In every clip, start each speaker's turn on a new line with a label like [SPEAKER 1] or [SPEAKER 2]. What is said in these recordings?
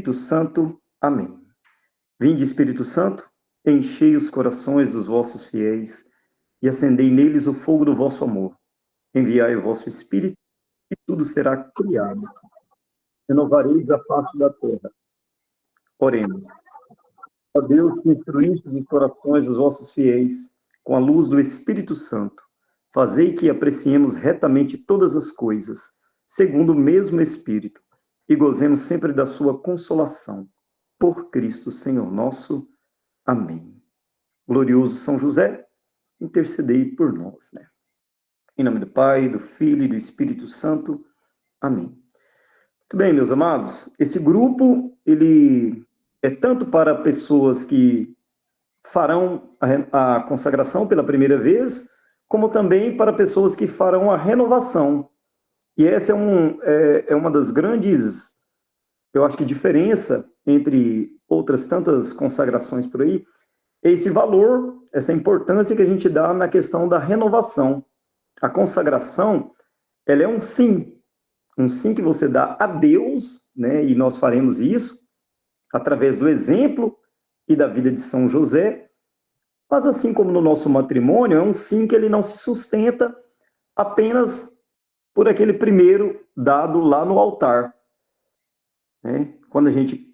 [SPEAKER 1] Espírito Santo. Amém. Vinde, Espírito Santo, enchei os corações dos vossos fiéis e acendei neles o fogo do vosso amor. Enviai o vosso Espírito e tudo será criado. Renovareis a face da terra. Oremos. Ó Deus, que instruíste os corações dos vossos fiéis com a luz do Espírito Santo, fazei que apreciemos retamente todas as coisas, segundo o mesmo Espírito, e gozemos sempre da sua consolação. Por Cristo, Senhor nosso. Amém. Glorioso São José, intercedei por nós, né? Em nome do Pai, do Filho e do Espírito Santo. Amém. Muito bem, meus amados. Esse grupo, ele é tanto para pessoas que farão a consagração pela primeira vez, como também para pessoas que farão a renovação. E essa é uma das grandes, eu acho que diferença entre outras tantas consagrações por aí, é esse valor, essa importância que a gente dá na questão da renovação. A consagração, ela é um sim que você dá a Deus, né? E nós faremos isso através do exemplo e da vida de São José. Mas assim como no nosso matrimônio, é um sim que ele não se sustenta apenas por aquele primeiro dado lá no altar, né? Quando a gente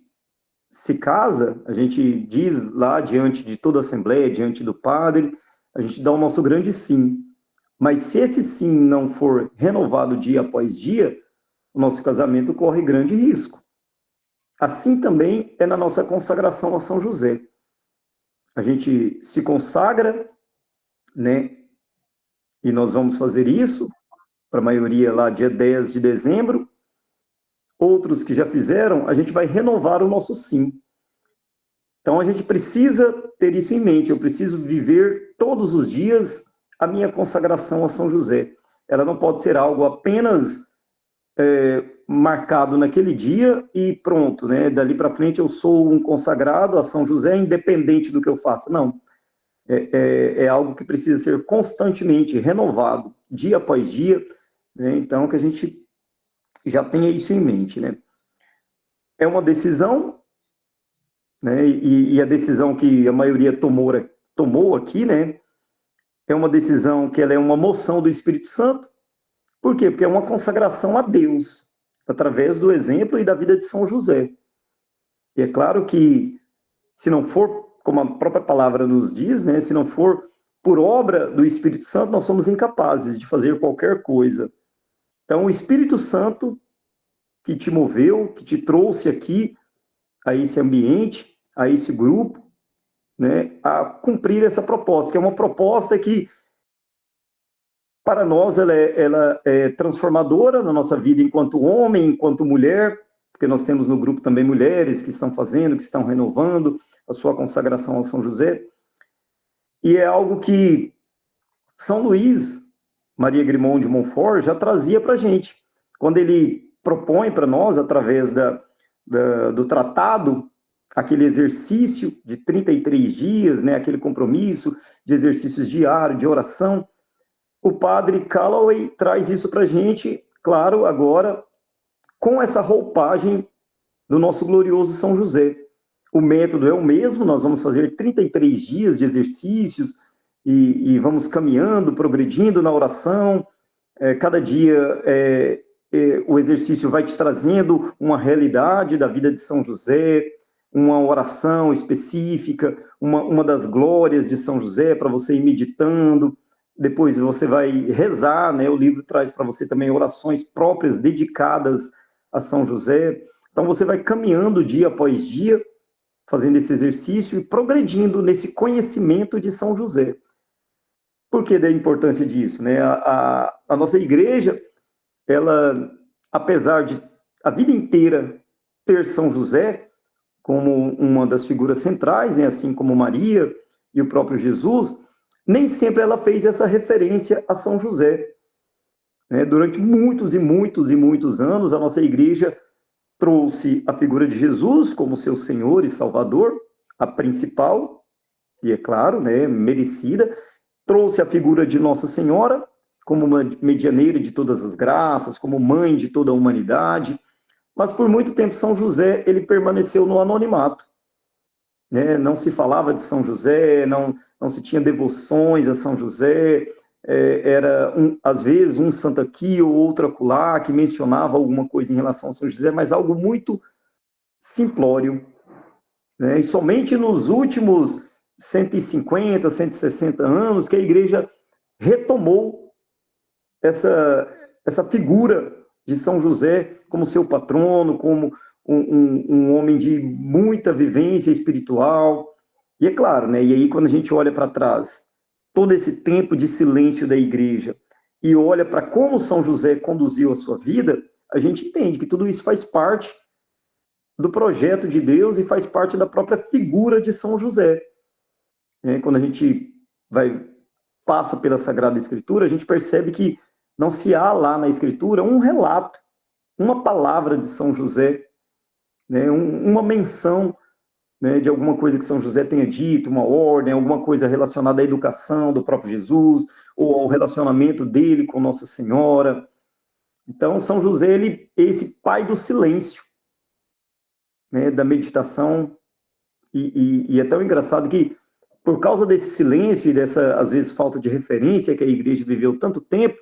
[SPEAKER 1] se casa, a gente diz lá diante de toda a assembleia, diante do padre, a gente dá o nosso grande sim. Mas se esse sim não for renovado dia após dia, o nosso casamento corre grande risco. Assim também é na nossa consagração a São José. A gente se consagra, né? E nós vamos fazer isso, para a maioria lá dia 10 de dezembro. Outros que já fizeram, a gente vai renovar o nosso sim. Então a gente precisa ter isso em mente. Eu preciso viver todos os dias a minha consagração a São José. Ela não pode ser algo apenas marcado naquele dia e pronto, né? Dali para frente eu sou um consagrado a São José, independente do que eu faça. Não. É algo que precisa ser constantemente renovado, dia após dia, né? Então que a gente já tenha isso em mente, né? É uma decisão, né? E a decisão que a maioria tomou aqui, né? É uma decisão que ela é uma moção do Espírito Santo. Por quê? Porque é uma consagração a Deus, através do exemplo e da vida de São José. E é claro que, se não for, como a própria palavra nos diz, né? Se não for por obra do Espírito Santo, nós somos incapazes de fazer qualquer coisa. Então, o Espírito Santo que te moveu, que te trouxe aqui, a esse ambiente, a esse grupo, né, a cumprir essa proposta, que é uma proposta que, para nós, ela é transformadora na nossa vida enquanto homem, enquanto mulher, porque nós temos no grupo também mulheres que estão fazendo, que estão renovando a sua consagração a São José. E é algo que São Luís Maria Grimond de Montfort já trazia para a gente, quando ele propõe para nós, através do tratado, aquele exercício de 33 dias, né, aquele compromisso de exercícios diários, de oração. O padre Calloway traz isso para a gente, claro, agora, com essa roupagem do nosso glorioso São José. O método é o mesmo, nós vamos fazer 33 dias de exercícios e vamos caminhando, progredindo na oração. Cada dia o exercício vai te trazendo uma realidade da vida de São José, uma oração específica, uma das glórias de São José para você ir meditando. Depois você vai rezar, né? O livro traz para você também orações próprias dedicadas a São José. Então você vai caminhando dia após dia, fazendo esse exercício e progredindo nesse conhecimento de São José. Por que da importância disso, né? A nossa igreja, ela, apesar de a vida inteira ter São José como uma das figuras centrais, né? Assim como Maria e o próprio Jesus, nem sempre ela fez essa referência a São José. Durante muitos e muitos e muitos anos, a nossa igreja trouxe a figura de Jesus como seu Senhor e Salvador, a principal, e é claro, né, merecida. Trouxe a figura de Nossa Senhora como uma medianeira de todas as graças, como mãe de toda a humanidade. Mas por muito tempo São José ele permaneceu no anonimato, né? Não se falava de São José, não se tinha devoções a São José, era às vezes um santo aqui ou outro acolá que mencionava alguma coisa em relação a São José, mas algo muito simplório, né? E somente nos últimos 150, 160 anos que a igreja retomou essa figura de São José como seu patrono, como um homem de muita vivência espiritual. E é claro, né? E aí quando a gente olha para trás, todo esse tempo de silêncio da igreja, e olha para como São José conduziu a sua vida, a gente entende que tudo isso faz parte do projeto de Deus e faz parte da própria figura de São José. Quando a gente passa pela Sagrada Escritura, a gente percebe que não se há lá na Escritura um relato, uma palavra de São José, né, uma menção, né, de alguma coisa que São José tenha dito, uma ordem, alguma coisa relacionada à educação do próprio Jesus, ou ao relacionamento dele com Nossa Senhora. Então, São José, ele é esse pai do silêncio, né, da meditação, e é tão engraçado que, por causa desse silêncio e dessa, às vezes, falta de referência que a igreja viveu tanto tempo,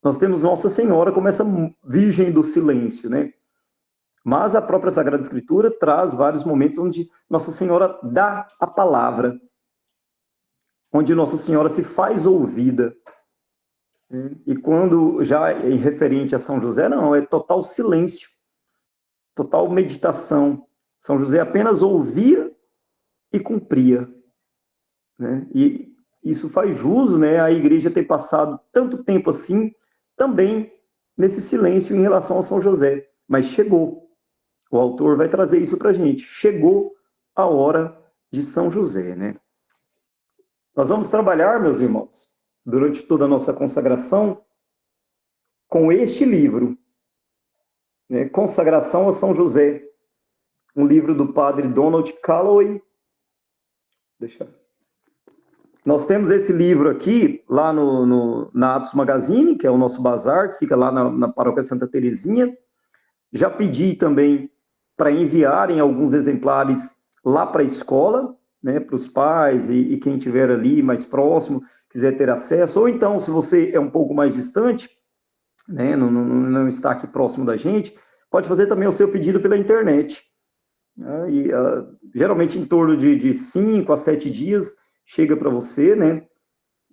[SPEAKER 1] nós temos Nossa Senhora como essa virgem do silêncio, né? Mas a própria Sagrada Escritura traz vários momentos onde Nossa Senhora dá a palavra, onde Nossa Senhora se faz ouvida. E quando já é referente a São José, não, é total silêncio, total meditação. São José apenas ouvia e cumpria, né? E isso faz jus, né, a igreja ter passado tanto tempo assim, também nesse silêncio em relação a São José. Mas chegou. O autor vai trazer isso para a gente. Chegou a hora de São José, né? Nós vamos trabalhar, meus irmãos, durante toda a nossa consagração, com este livro, né? Consagração a São José, um livro do padre Donald Calloway. Nós temos esse livro aqui, lá na Atos Magazine, que é o nosso bazar, que fica lá na Paróquia Santa Terezinha. Já pedi também para enviarem alguns exemplares lá para a escola, né, para os pais e quem estiver ali mais próximo, quiser ter acesso. Ou então, se você é um pouco mais distante, né, não está aqui próximo da gente, pode fazer também o seu pedido pela internet. Geralmente em torno de 5 a 7 dias chega para você, né?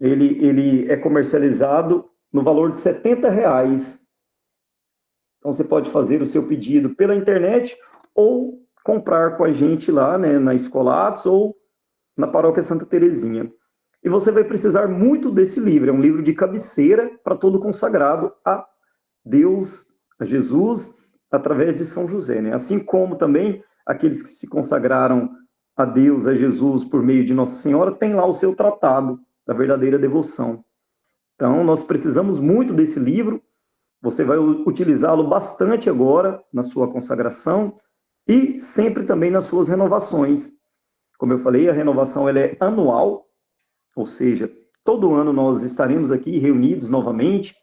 [SPEAKER 1] Ele é comercializado no valor de R$70. Então você pode fazer o seu pedido pela internet ou comprar com a gente lá, né, na Escola Atos ou na Paróquia Santa Terezinha. E você vai precisar muito desse livro, é um livro de cabeceira para todo consagrado a Deus, a Jesus, através de São José, né? Assim como também aqueles que se consagraram a Deus, a Jesus, por meio de Nossa Senhora, tem lá o seu tratado da verdadeira devoção. Então, nós precisamos muito desse livro, você vai utilizá-lo bastante agora na sua consagração e sempre também nas suas renovações. Como eu falei, a renovação ela é anual, ou seja, todo ano nós estaremos aqui reunidos novamente,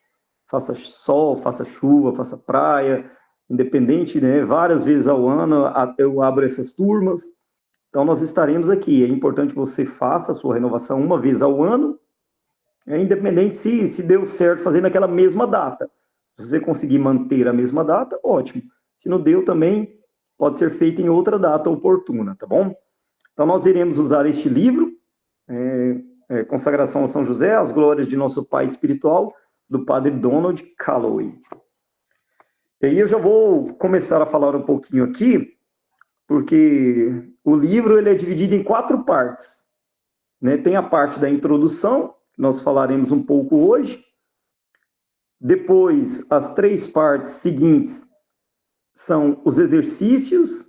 [SPEAKER 1] faça sol, faça chuva, faça praia, independente, né, várias vezes ao ano eu abro essas turmas. Então, nós estaremos aqui. É importante que você faça a sua renovação uma vez ao ano, independente se deu certo fazer naquela mesma data. Se você conseguir manter a mesma data, ótimo. Se não deu também, pode ser feito em outra data oportuna, tá bom? Então, nós iremos usar este livro, Consagração a São José, as glórias de nosso Pai espiritual, do padre Donald Calloway. E aí eu já vou começar a falar um pouquinho aqui, porque o livro ele é dividido em 4 partes, né? Tem a parte da introdução, que nós falaremos um pouco hoje. Depois, as 3 partes seguintes são os exercícios,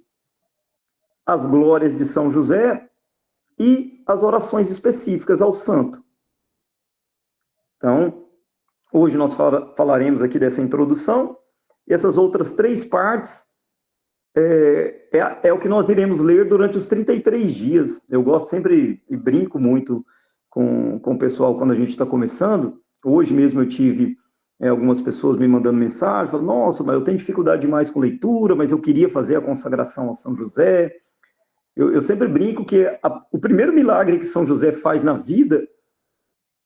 [SPEAKER 1] as glórias de São José e as orações específicas ao santo. Então, hoje nós falaremos aqui dessa introdução, e essas outras 3 partes é o que nós iremos ler durante os 33 dias. Eu gosto sempre e brinco muito com o pessoal quando a gente está começando. Hoje mesmo eu tive algumas pessoas me mandando mensagem, falando, nossa, mas eu tenho dificuldade demais com leitura, mas eu queria fazer a consagração a São José. Eu sempre brinco que o primeiro milagre que São José faz na vida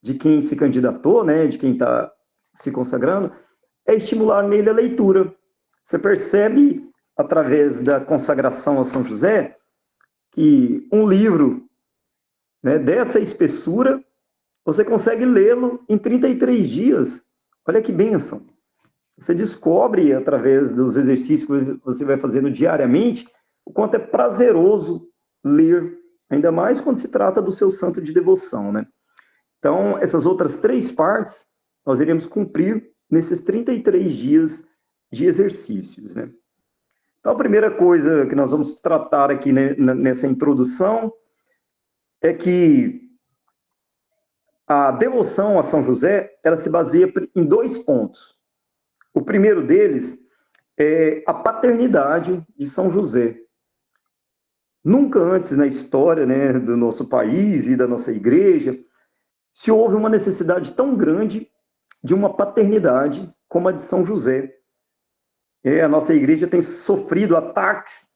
[SPEAKER 1] de quem se candidatou, né, de quem está se consagrando, é estimular nele a leitura. Você percebe, através da consagração a São José, que um livro, né, dessa espessura, você consegue lê-lo em 33 dias. Olha que bênção. Você descobre, através dos exercícios que você vai fazendo diariamente, o quanto é prazeroso ler, ainda mais quando se trata do seu santo de devoção, né? Então, essas outras 3 partes, nós iremos cumprir nesses 33 dias de exercícios, né? Então, a primeira coisa que nós vamos tratar aqui, né, nessa introdução é que a devoção a São José, ela se baseia em 2 pontos. O primeiro deles é a paternidade de São José. Nunca antes na história, né, do nosso país e da nossa igreja se houve uma necessidade tão grande de uma paternidade como a de São José. A nossa igreja tem sofrido ataques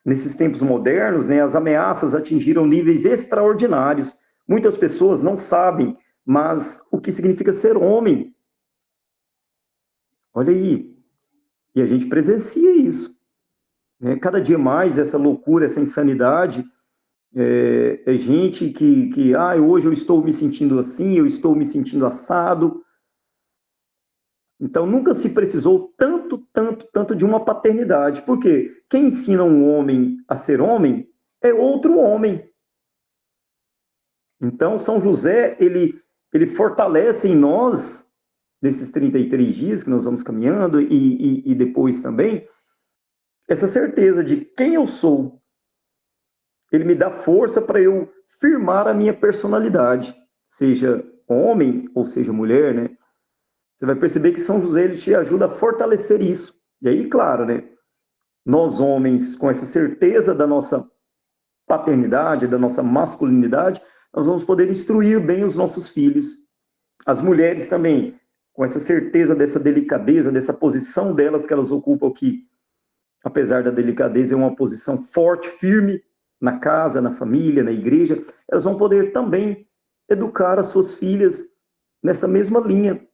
[SPEAKER 1] nesses tempos modernos, né? As ameaças atingiram níveis extraordinários. Muitas pessoas não sabem, mas o que significa ser homem. Olha aí. E a gente presencia isso. Cada dia mais essa loucura, essa insanidade, é gente que hoje eu estou me sentindo assim, eu estou me sentindo assado. Então, nunca se precisou tanto de uma paternidade. Por quê? Quem ensina um homem a ser homem é outro homem. Então, São José, ele fortalece em nós, nesses 33 dias que nós vamos caminhando, e depois também, essa certeza de quem eu sou. Ele me dá força para eu firmar a minha personalidade, seja homem ou seja mulher, né? Você vai perceber que São José ele te ajuda a fortalecer isso. E aí, claro, né? Nós homens, com essa certeza da nossa paternidade, da nossa masculinidade, nós vamos poder instruir bem os nossos filhos. As mulheres também, com essa certeza dessa delicadeza, dessa posição delas que elas ocupam aqui, apesar da delicadeza, é uma posição forte, firme, na casa, na família, na igreja, elas vão poder também educar as suas filhas nessa mesma linha.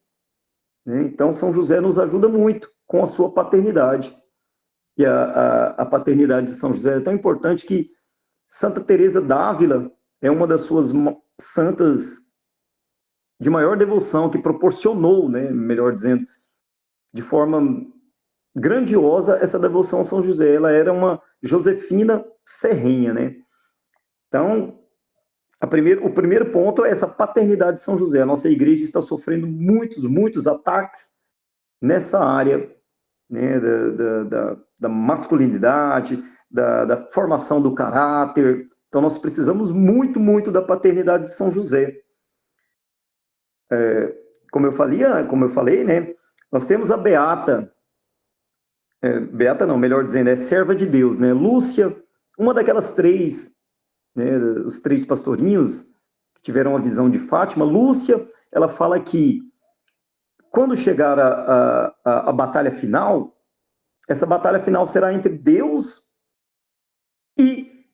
[SPEAKER 1] Então, São José nos ajuda muito com a sua paternidade. E a paternidade de São José é tão importante que Santa Teresa d'Ávila é uma das suas santas de maior devoção, que proporcionou, né, melhor dizendo, de forma grandiosa essa devoção a São José. Ela era uma Josefina ferrenha, né? Então, o primeiro ponto é essa paternidade de São José. A nossa igreja está sofrendo muitos ataques nessa área, né, da masculinidade, da formação do caráter. Então, nós precisamos muito da paternidade de São José. Como eu falei, né, nós temos a Beata, Beata não, melhor dizendo, é serva de Deus, né? Lúcia, uma daquelas 3, né, os 3 pastorinhos que tiveram a visão de Fátima. Lúcia, ela fala que quando chegar a batalha final, essa batalha final será entre Deus e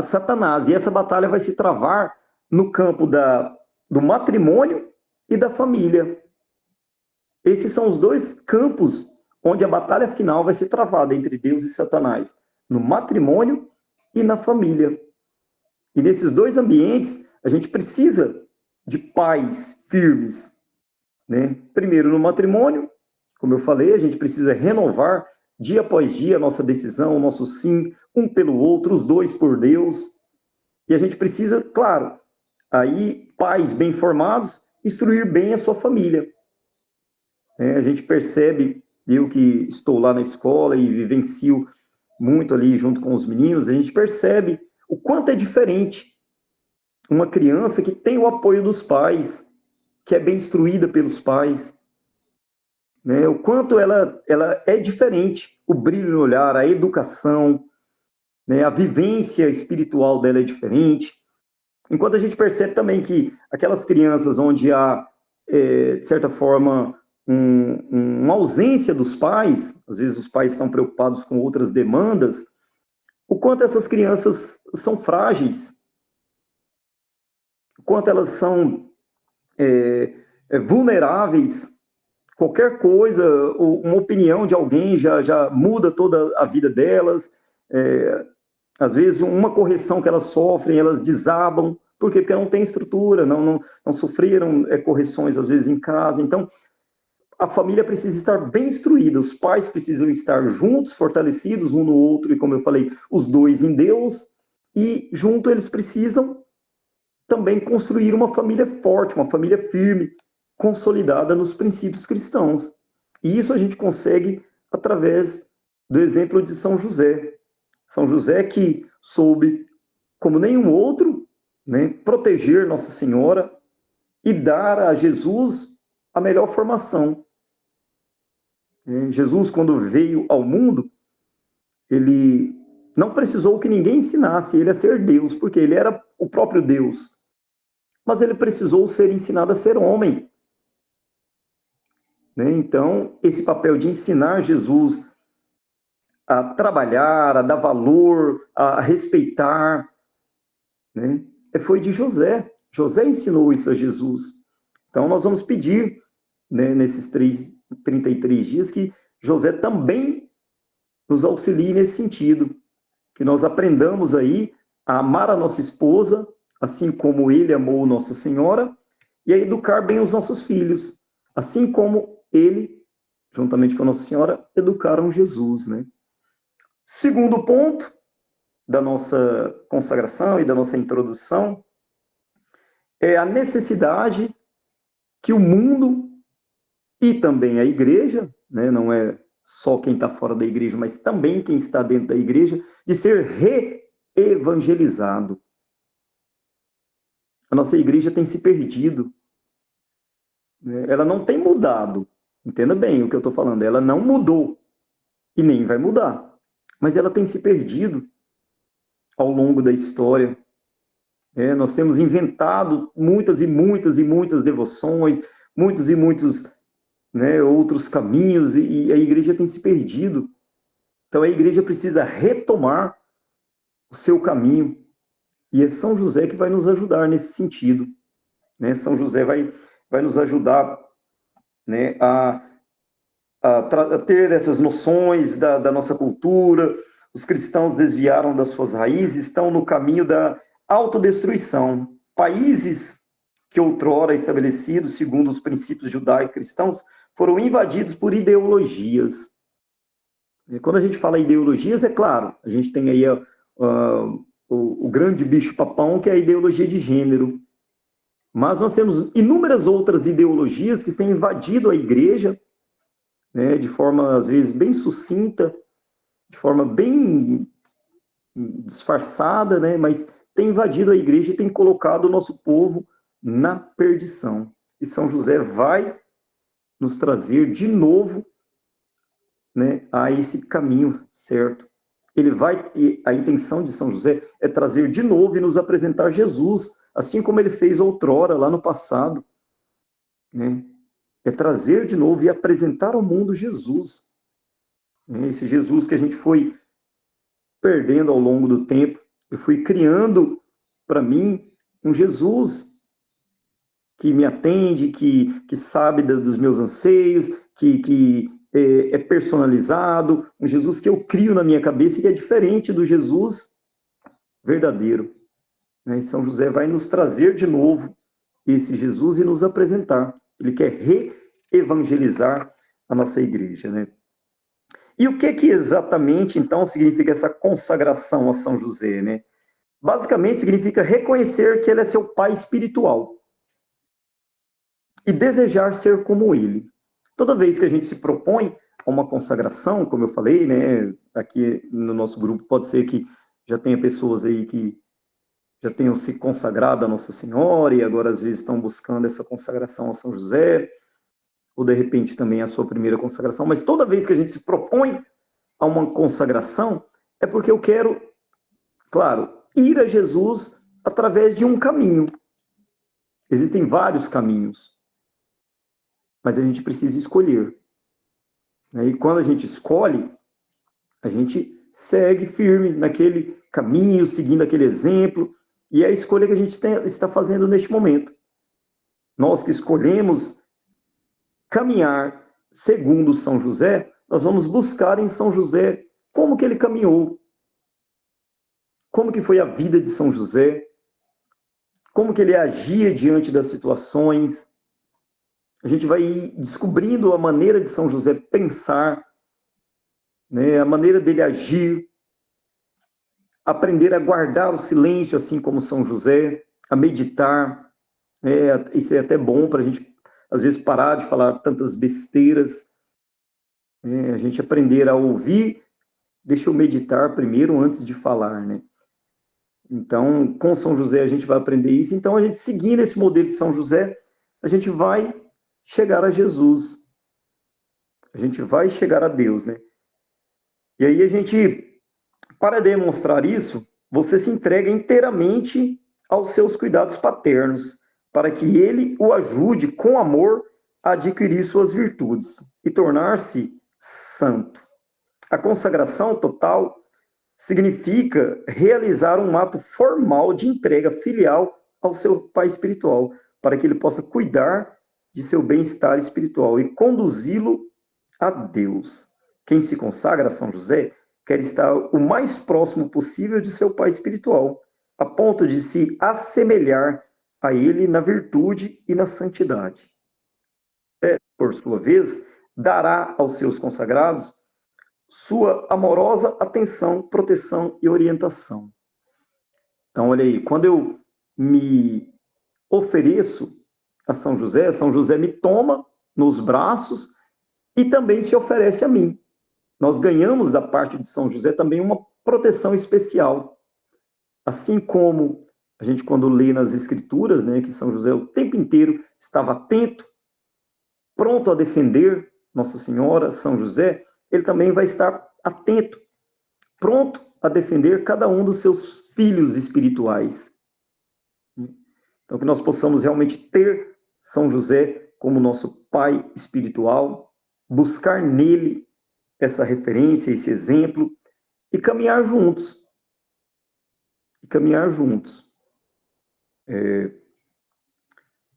[SPEAKER 1] Satanás. E essa batalha vai se travar no campo do matrimônio e da família. Esses são os 2 campos onde a batalha final vai ser travada entre Deus e Satanás, no matrimônio e na família. E nesses 2 ambientes, a gente precisa de pais firmes, né? Primeiro, no matrimônio, como eu falei, a gente precisa renovar dia após dia a nossa decisão, o nosso sim, um pelo outro, os 2 por Deus. E a gente precisa, claro, aí, pais bem formados, instruir bem a sua família. A gente percebe, eu que estou lá na escola e vivencio muito ali junto com os meninos, a gente percebe o quanto é diferente uma criança que tem o apoio dos pais, que é bem instruída pelos pais, né? O quanto ela é diferente, o brilho no olhar, a educação, né? A vivência espiritual dela é diferente. Enquanto a gente percebe também que aquelas crianças onde há, de certa forma, uma ausência dos pais, às vezes os pais estão preocupados com outras demandas, o quanto essas crianças são frágeis, o quanto elas são vulneráveis. Qualquer coisa, uma opinião de alguém já muda toda a vida delas. Às vezes, uma correção que elas sofrem, elas desabam. Por quê? Porque não tem estrutura, não sofreram correções, às vezes, em casa. Então, a família precisa estar bem instruída, os pais precisam estar juntos, fortalecidos um no outro, e como eu falei, os dois em Deus, e junto eles precisam também construir uma família forte, uma família firme, consolidada nos princípios cristãos. E isso a gente consegue através do exemplo de São José. São José que soube, como nenhum outro, né, proteger Nossa Senhora e dar a Jesus a melhor formação. Jesus, quando veio ao mundo, ele não precisou que ninguém ensinasse ele a ser Deus, porque ele era o próprio Deus. Mas ele precisou ser ensinado a ser homem. Então, esse papel de ensinar Jesus a trabalhar, a dar valor, a respeitar, foi de José. José ensinou isso a Jesus. Então, nós vamos pedir, nesses 33 dias, que José também nos auxilie nesse sentido, que nós aprendamos aí a amar a nossa esposa, assim como ele amou Nossa Senhora, e a educar bem os nossos filhos, assim como ele, juntamente com a Nossa Senhora, educaram Jesus, Segundo ponto da nossa consagração e da nossa introdução é a necessidade que o mundo e também a igreja, não é só quem está fora da igreja, mas também quem está dentro da igreja, de ser re-evangelizado. A nossa igreja tem se perdido. Ela não tem mudado. Entenda bem o que eu estou falando. Ela não mudou e nem vai mudar. Mas ela tem se perdido ao longo da história. Nós temos inventado muitas e muitas e muitas devoções, muitos e muitos outros caminhos, e a igreja tem se perdido. Então a igreja precisa retomar o seu caminho. E é São José que vai nos ajudar nesse sentido. São José vai nos ajudar a ter essas noções da nossa cultura. Os cristãos desviaram das suas raízes, estão no caminho da autodestruição. Países que outrora estabelecidos segundo os princípios judaico-cristãos foram invadidos por ideologias. Quando a gente fala ideologias, é claro, a gente tem aí o grande bicho-papão, que é a ideologia de gênero. Mas nós temos inúmeras outras ideologias que têm invadido a igreja, de forma, às vezes, bem sucinta, de forma bem disfarçada, mas tem invadido a igreja e tem colocado o nosso povo na perdição. E São José vai nos trazer de novo a esse caminho certo. A intenção de São José é trazer de novo e nos apresentar Jesus, assim como ele fez outrora, lá no passado. É trazer de novo e apresentar ao mundo Jesus. Esse Jesus que a gente foi perdendo ao longo do tempo. Eu fui criando, para mim, um Jesus que me atende, que sabe dos meus anseios, que é personalizado, um Jesus que eu crio na minha cabeça e que é diferente do Jesus verdadeiro. E São José vai nos trazer de novo esse Jesus e nos apresentar. Ele quer re-evangelizar a nossa igreja, E o que exatamente, então, significa essa consagração a São José, Basicamente, significa reconhecer que ele é seu pai espiritual e desejar ser como ele. Toda vez que a gente se propõe a uma consagração, como eu falei, aqui no nosso grupo, pode ser que já tenha pessoas aí que já tenham se consagrado a Nossa Senhora e agora, às vezes, estão buscando essa consagração a São José, ou, de repente, também a sua primeira consagração. Mas toda vez que a gente se propõe a uma consagração, é porque eu quero, claro, ir a Jesus através de um caminho. Existem vários caminhos. mas a gente precisa escolher. E quando a gente escolhe, a gente segue firme naquele caminho, seguindo aquele exemplo, e é a escolha que a gente está fazendo neste momento. Nós que escolhemos caminhar segundo São José, nós vamos buscar em São José como que ele caminhou, como que foi a vida de São José, como que ele agia diante das situações. A gente vai descobrindo a maneira de São José pensar, né, a maneira dele agir, aprender a guardar o silêncio, assim como São José, a meditar. Isso é até bom para a gente, às vezes, parar de falar tantas besteiras, a gente aprender a ouvir, deixa eu meditar primeiro antes de falar, né? Então, com São José a gente vai aprender isso. Então, a gente seguindo esse modelo de São José, a gente vai chegar a Jesus. A gente vai chegar a Deus, né? E aí a gente, para demonstrar isso, você se entrega inteiramente aos seus cuidados paternos, para que ele o ajude com amor a adquirir suas virtudes e tornar-se santo. A consagração total significa realizar um ato formal de entrega filial ao seu pai espiritual, para que ele possa cuidar de seu bem-estar espiritual e conduzi-lo a Deus. Quem se consagra a São José quer estar o mais próximo possível de seu pai espiritual, a ponto de se assemelhar a ele na virtude e na santidade. Por sua vez, dará aos seus consagrados sua amorosa atenção, proteção e orientação. Então, olha aí, quando eu me ofereço a São José me toma nos braços e também se oferece a mim. Nós ganhamos da parte de São José também uma proteção especial. Assim como a gente, quando lê nas Escrituras, né, que São José o tempo inteiro estava atento, pronto a defender Nossa Senhora, São José, ele também vai estar atento, pronto a defender cada um dos seus filhos espirituais. Então, que nós possamos realmente ter São José como nosso pai espiritual, buscar nele essa referência, esse exemplo, e caminhar juntos.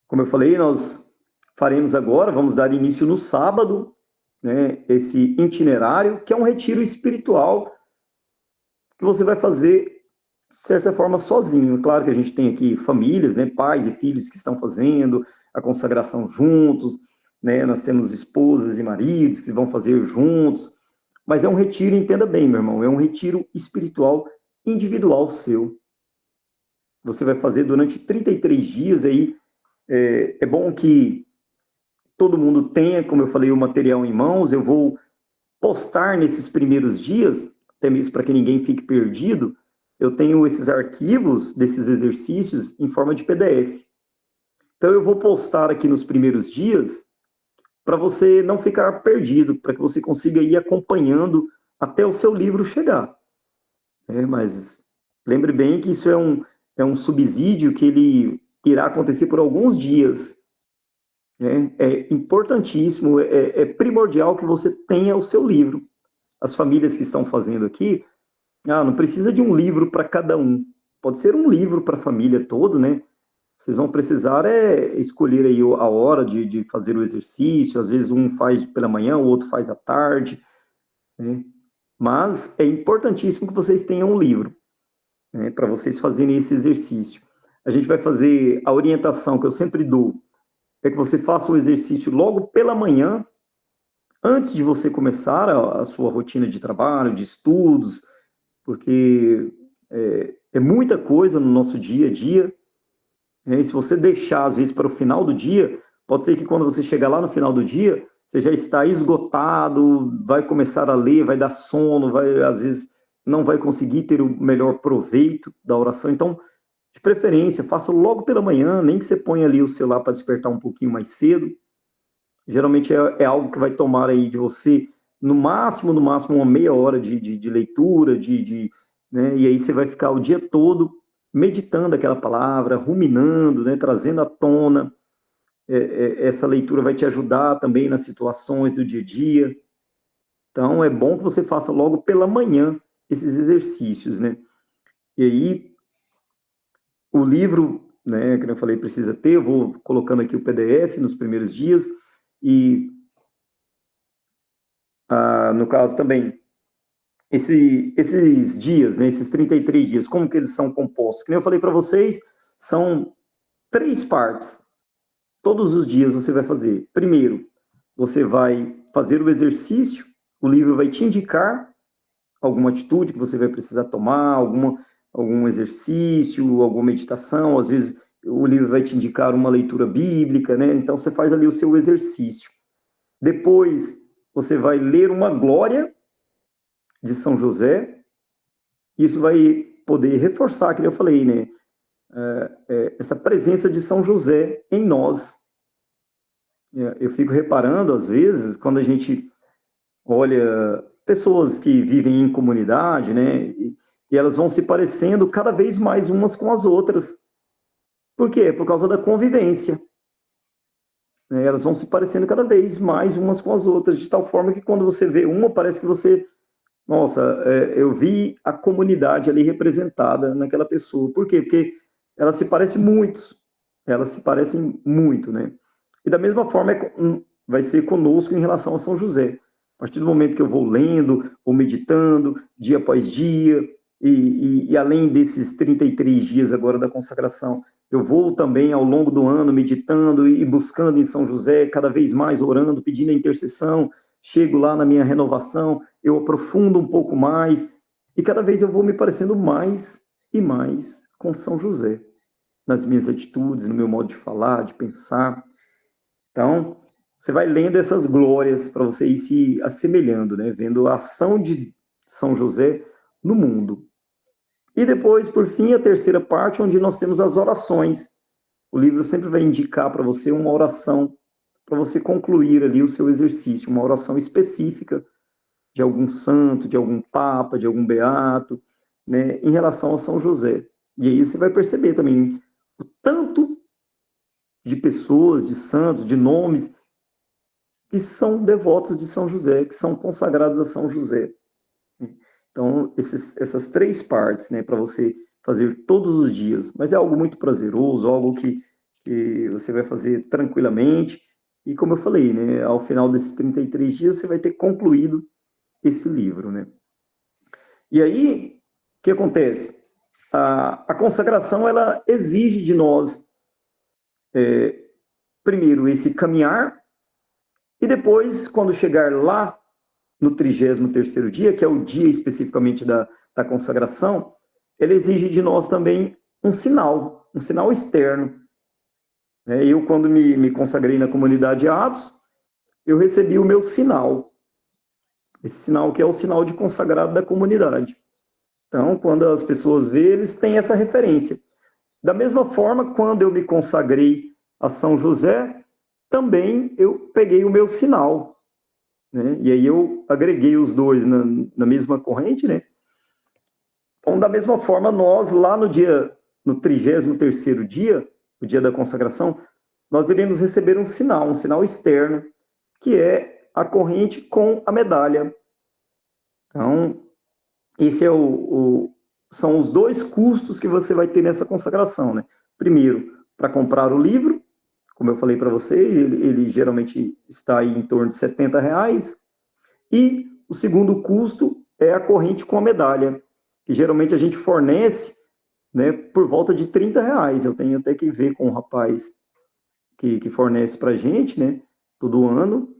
[SPEAKER 1] Como eu falei, nós faremos agora, vamos dar início no sábado, né, esse itinerário, que é um retiro espiritual que você vai fazer, de certa forma, sozinho. Claro que a gente tem aqui famílias, né, pais e filhos que estão fazendo a consagração juntos, né, nós temos esposas e maridos que vão fazer juntos, mas é um retiro, entenda bem, meu irmão, é um retiro espiritual individual seu. Você vai fazer durante 33 dias aí. É bom que todo mundo tenha, como eu falei, o material em mãos. Eu vou postar nesses primeiros dias, até mesmo para que ninguém fique perdido, eu tenho esses arquivos desses exercícios em forma de PDF. Então eu vou postar aqui nos primeiros dias para você não ficar perdido, para que você consiga ir acompanhando até o seu livro chegar. Mas lembre bem que isso é um subsídio que ele irá acontecer por alguns dias. É importantíssimo, é primordial que você tenha o seu livro. As famílias que estão fazendo aqui, não precisa de um livro para cada um. Pode ser um livro para a família toda, né? Vocês vão precisar escolher aí a hora de fazer o exercício. Às vezes um faz pela manhã, o outro faz à tarde, né? Mas é importantíssimo que vocês tenham um livro, né, para vocês fazerem esse exercício. A gente vai fazer a orientação que eu sempre dou, é que você faça o exercício logo pela manhã, antes de você começar a sua rotina de trabalho, de estudos, porque é muita coisa no nosso dia a dia, e se você deixar, às vezes, para o final do dia, pode ser que quando você chegar lá no final do dia, você já está esgotado, vai começar a ler, vai dar sono, às vezes não vai conseguir ter o melhor proveito da oração. Então, de preferência, faça logo pela manhã, nem que você ponha ali o celular para despertar um pouquinho mais cedo. Geralmente é algo que vai tomar aí de você, no máximo, uma meia hora de leitura, né, e aí você vai ficar o dia todo meditando aquela palavra, ruminando, né, trazendo à tona essa leitura vai te ajudar também nas situações do dia a dia. Então, é bom que você faça logo pela manhã esses exercícios, né? E aí, o livro, né, que eu falei, precisa ter, eu vou colocando aqui o PDF nos primeiros dias, e, no caso também, esses dias, né, esses 33 dias, como que eles são compostos? Como eu falei para vocês, são 3 partes. Todos os dias você vai fazer. Primeiro, você vai fazer o exercício, o livro vai te indicar alguma atitude que você vai precisar tomar, algum exercício, alguma meditação, às vezes o livro vai te indicar uma leitura bíblica, né? Então você faz ali o seu exercício. Depois você vai ler uma glória de São José, isso vai poder reforçar, que eu falei, né? Essa presença de São José em nós. Eu fico reparando, às vezes, quando a gente olha pessoas que vivem em comunidade, né? E elas vão se parecendo cada vez mais umas com as outras. Por quê? Por causa da convivência. Elas vão se parecendo cada vez mais umas com as outras, de tal forma que quando você vê uma, parece que você... Nossa, eu vi a comunidade ali representada naquela pessoa. Por quê? Porque elas se parecem muito. Elas se parecem muito, né? E da mesma forma vai ser conosco em relação a São José. A partir do momento que eu vou lendo, vou meditando, dia após dia, e além desses 33 dias agora da consagração, eu vou também ao longo do ano meditando e buscando em São José, cada vez mais orando, pedindo a intercessão, chego lá na minha renovação, eu aprofundo um pouco mais, e cada vez eu vou me parecendo mais e mais com São José, nas minhas atitudes, no meu modo de falar, de pensar. Então, você vai lendo essas glórias para você ir se assemelhando, né? Vendo a ação de São José no mundo. E depois, por fim, a terceira parte, onde nós temos as orações. O livro sempre vai indicar para você uma oração, para você concluir ali o seu exercício, uma oração específica de algum santo, de algum papa, de algum beato, né, em relação a São José. E aí você vai perceber também o tanto de pessoas, de santos, de nomes que são devotos de São José, que são consagrados a São José. Então, essas 3 partes, né, para você fazer todos os dias, mas é algo muito prazeroso, algo que você vai fazer tranquilamente, e como eu falei, né, ao final desses 33 dias, você vai ter concluído esse livro, né. E aí, o que acontece? A consagração, ela exige de nós, primeiro, esse caminhar, e depois, quando chegar lá, no 33º dia, que é o dia especificamente da consagração, ele exige de nós também um sinal externo. Eu, quando me consagrei na comunidade Atos, eu recebi o meu sinal. Esse sinal que é o sinal de consagrado da comunidade. Então, quando as pessoas veem, eles têm essa referência. Da mesma forma, quando eu me consagrei a São José, também eu peguei o meu sinal, né? E aí eu agreguei os dois na mesma corrente, né? Então, da mesma forma, nós lá no 33º dia, o dia da consagração, nós iremos receber um sinal externo, que é a corrente com a medalha. Então, esse são os 2 custos que você vai ter nessa consagração, né? Primeiro, para comprar o livro, como eu falei para vocês, ele geralmente está aí em torno de R$70, e o segundo custo é a corrente com a medalha, que geralmente a gente fornece, né, por volta de R$30. Eu tenho até que ver com o rapaz que fornece para a gente, né, todo ano,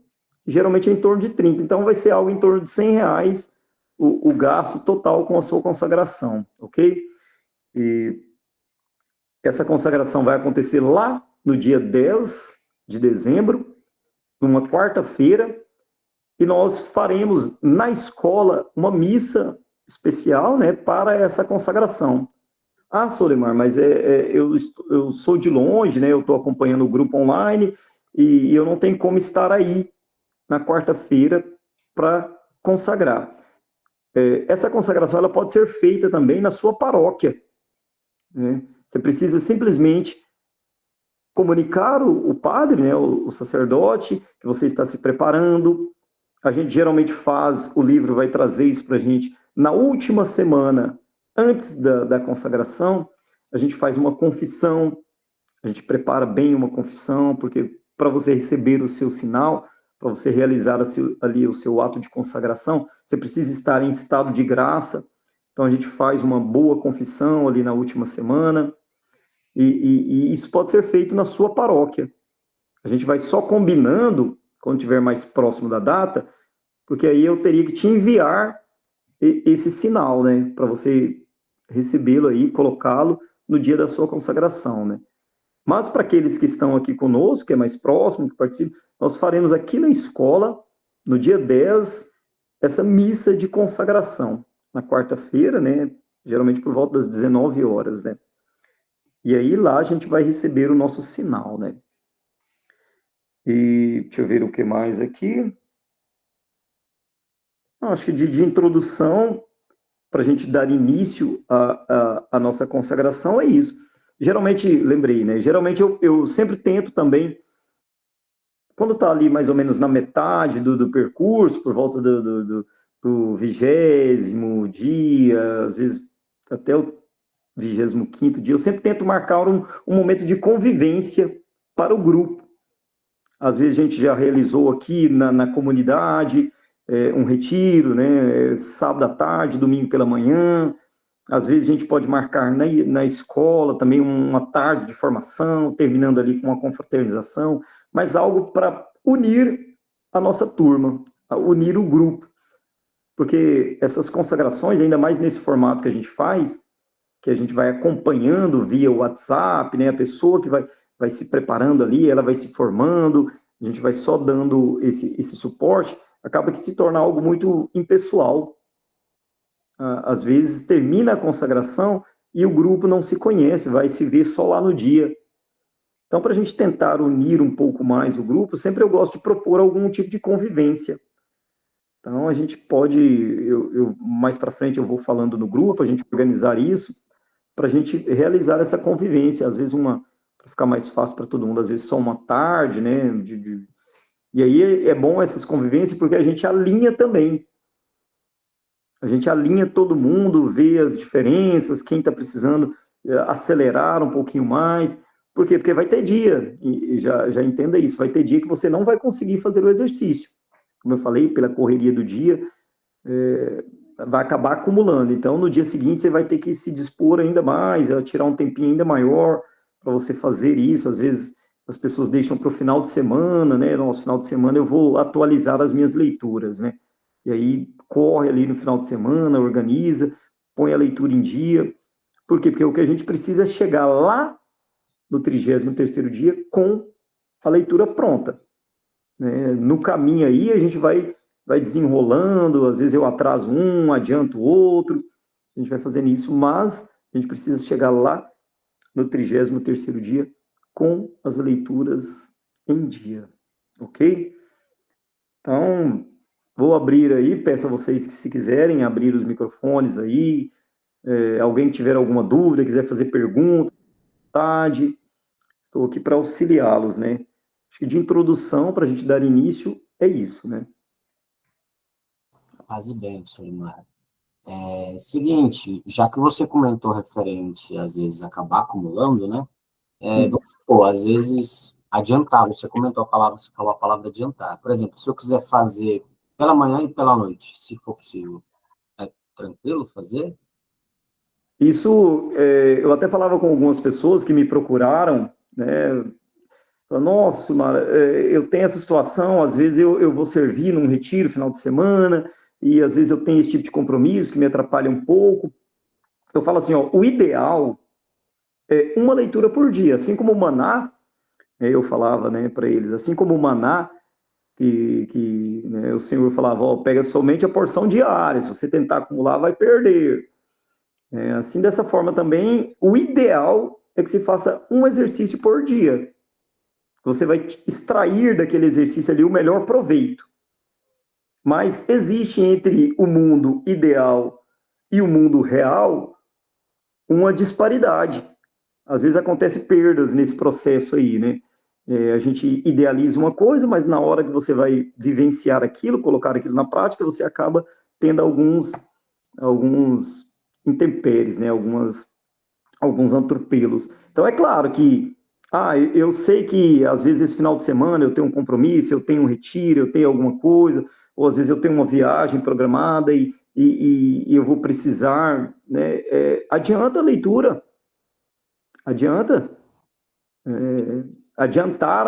[SPEAKER 1] geralmente é em torno de 30. Então vai ser algo em torno de R$100 o gasto total com a sua consagração, ok? E essa consagração vai acontecer lá no dia 10 de dezembro, numa quarta-feira, e nós faremos na escola uma missa especial, né, para essa consagração. Ah, Solimar, mas eu sou de longe, né, eu estou acompanhando o grupo online e eu não tenho como estar aí na quarta-feira para consagrar. Essa consagração ela pode ser feita também na sua paróquia, né? Você precisa simplesmente comunicar o padre, né, o sacerdote, que você está se preparando. A gente geralmente faz, o livro vai trazer isso para a gente, na última semana, antes da consagração, a gente faz uma confissão, a gente prepara bem uma confissão, porque para você receber o seu sinal, para você realizar ali o seu ato de consagração, você precisa estar em estado de graça. Então a gente faz uma boa confissão ali na última semana, e isso pode ser feito na sua paróquia. A gente vai só combinando, quando estiver mais próximo da data, porque aí eu teria que te enviar esse sinal, né, para você recebê-lo aí, colocá-lo no dia da sua consagração, né. Mas para aqueles que estão aqui conosco, que é mais próximo, que participam, nós faremos aqui na escola, no dia 10, essa missa de consagração, na quarta-feira, né, geralmente por volta das 19 horas, né. E aí lá a gente vai receber o nosso sinal, né. E deixa eu ver o que mais aqui. Acho que de introdução, para a gente dar início à nossa consagração, é isso. Geralmente, lembrei, né? Geralmente eu sempre tento também, quando está ali mais ou menos na metade do percurso, por volta do 20º dia, às vezes até o 25º dia, eu sempre tento marcar um momento de convivência para o grupo. Às vezes a gente já realizou aqui na comunidade um retiro, né? Sábado à tarde, domingo pela manhã. Às vezes a gente pode marcar na escola também uma tarde de formação, terminando ali com uma confraternização, mas algo para unir a nossa turma, unir o grupo. Porque essas consagrações, ainda mais nesse formato que a gente faz, que a gente vai acompanhando via WhatsApp, né? A pessoa que vai se preparando ali, ela vai se formando, a gente vai só dando esse suporte, acaba que se torna algo muito impessoal. Às vezes termina a consagração e o grupo não se conhece, vai se ver só lá no dia. Então, para a gente tentar unir um pouco mais o grupo, sempre eu gosto de propor algum tipo de convivência. Então, a gente pode, mais para frente eu vou falando no grupo, a gente organizar isso, para a gente realizar essa convivência, às vezes para ficar mais fácil para todo mundo, às vezes só uma tarde, né? E aí é bom essas convivências porque a gente alinha também. A gente alinha todo mundo, vê as diferenças, quem está precisando acelerar um pouquinho mais. Por quê? Porque vai ter dia, e já entenda isso, vai ter dia que você não vai conseguir fazer o exercício. Como eu falei, pela correria do dia, vai acabar acumulando. Então, no dia seguinte, você vai ter que se dispor ainda mais, tirar um tempinho ainda maior para você fazer isso. Às vezes, as pessoas deixam para o final de semana, né? Nosso final de semana eu vou atualizar as minhas leituras, né? E aí, corre ali no final de semana, organiza, põe a leitura em dia. Por quê? Porque o que a gente precisa é chegar lá no 33º dia com a leitura pronta, né? No caminho aí, a gente vai desenrolando, às vezes eu atraso um, adianto o outro, a gente vai fazendo isso, mas a gente precisa chegar lá no 33º dia com as leituras em dia, ok? Então, vou abrir aí, peço a vocês que se quiserem abrir os microfones aí, alguém tiver alguma dúvida, quiser fazer pergunta, estou aqui para auxiliá-los, né? Acho que de introdução, para a gente dar início, é isso, né?
[SPEAKER 2] Quase bem, Solimar. Seguinte, já que você comentou referente, às vezes, acabar acumulando, né? Vamos supor, às vezes, adiantar, você comentou a palavra, você falou a palavra adiantar. Por exemplo, se eu quiser fazer pela manhã e pela noite, se for possível, é tranquilo fazer?
[SPEAKER 1] Isso, eu até falava com algumas pessoas que me procuraram, né? Nossa, Mara, eu tenho essa situação, às vezes eu vou servir num retiro final de semana, e às vezes eu tenho esse tipo de compromisso que me atrapalha um pouco. Eu falo assim, ó, o ideal é uma leitura por dia, assim como o maná, eu falava, né, para eles, assim como o maná, que né, o Senhor falava, ó, pega somente a porção diária, se você tentar acumular, vai perder. Assim, dessa forma também, o ideal é que se faça um exercício por dia. Você vai extrair daquele exercício ali o melhor proveito. Mas existe entre o mundo ideal e o mundo real uma disparidade. às vezes acontece perdas nesse processo aí, né? A gente idealiza uma coisa, mas na hora que você vai vivenciar aquilo, colocar aquilo na prática, você acaba tendo alguns intempéries, né? Alguns atropelos. Então é claro que, eu sei que às vezes esse final de semana eu tenho um compromisso, eu tenho um retiro, eu tenho alguma coisa, ou às vezes eu tenho uma viagem programada e eu vou precisar, né? Adianta a leitura, adianta. Adiantar,